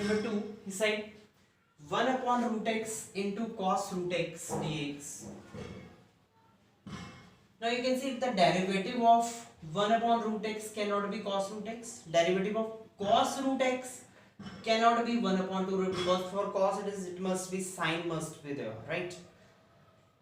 Number 2, he said 1 upon root x into cos root x dx. Now you can see the derivative of 1 upon root x cannot be cos root x. Derivative of cos root x cannot be 1 upon 2 root, because for cos it must be sine must be there, right?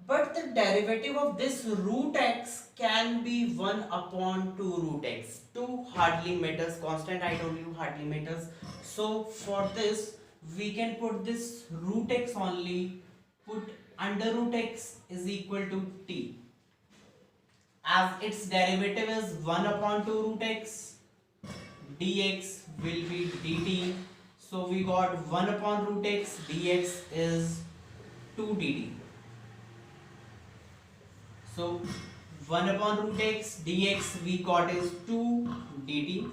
But the derivative of this root x can be 1 upon 2 root x. 2 hardly matters, constant I told you hardly matters. So for this we can put this root x only, put under root x is equal to t. As its derivative is 1 upon 2 root x, dx will be dt. So we got 1 upon root x, dx is 2 dt. So 1 upon root x dx we got is 2 dt,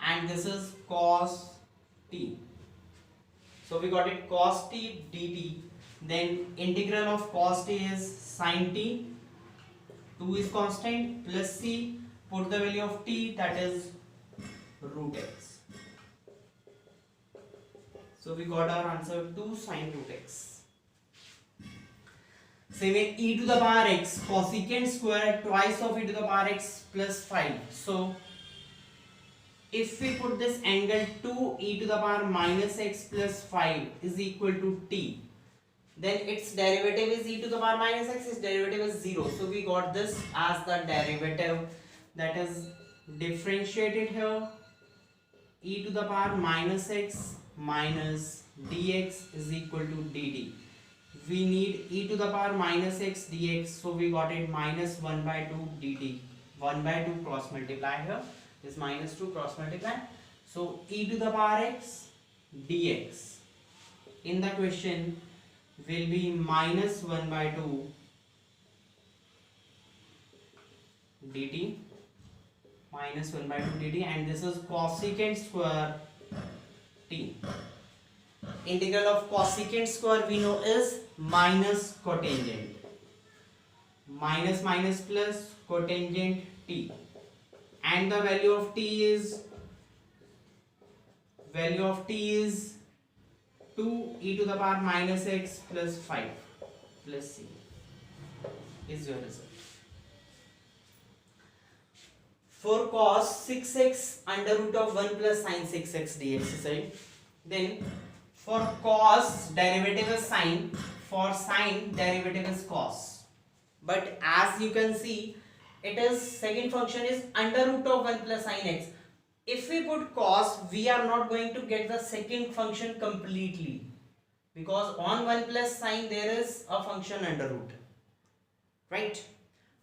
and this is cos t. So we got it cos t dt. Then integral of cos t is sin t. 2 is constant plus c. Put the value of t, that is root x. So we got our answer 2 sin root x. Same way, e to the power x cosecant square twice of e to the power x plus 5. So if we put this angle 2 e to the power minus x plus 5 is equal to t, then its derivative is e to the power minus x, its derivative is 0. So we got this as the derivative, that is differentiated here, e to the power minus x minus dx is equal to dt. We need e to the power minus x dx, so we got it minus 1 by 2 dt. 1 by 2 cross multiply here, this minus 2 cross multiply. So e to the power x dx in the question will be minus 1 by 2 dt, minus 1 by 2 dt, and this is cosecant square t. Integral of cosecant square we know is minus cotangent. Minus minus plus cotangent t, and the value of t is 2 e to the power minus x plus 5 plus c is your result. For cos 6x under root of 1 plus sin 6x dx is right. Then for cos derivative is sine, for sine derivative is cos. But as you can see, it is second function is under root of 1 plus sin x. If we put cos, we are not going to get the second function completely, because on 1 plus sine there is a function under root, right?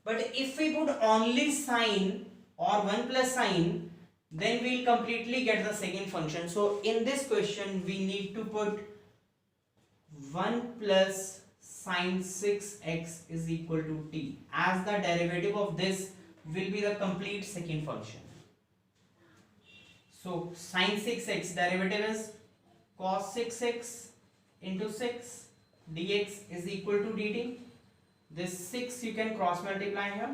But if we put only sine or 1 plus sine, then we will completely get the second function. So in this question we need to put 1 plus sine 6x is equal to t, as the derivative of this will be the complete second function. So sine 6x derivative is cos 6x into 6 dx is equal to dt. This 6 you can cross multiply here.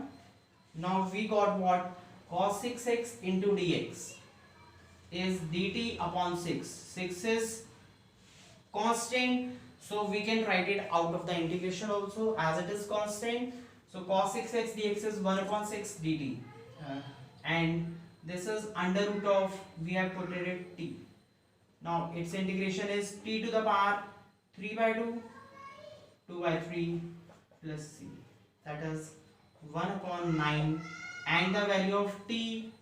Now we got what? Cos 6x into dx is dt upon 6. 6 is constant, so we can write it out of the integration also as it is constant. So cos 6x dx is 1 upon 6 dt, and this is under root of, we have put it t. Now its integration is t to the power 3 by 2, 2 by 3 plus c, that is 1 upon 9, and the value of t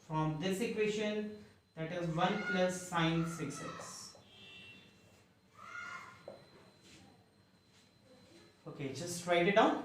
from this equation, that is 1 plus sine 6x. Okay, just write it down.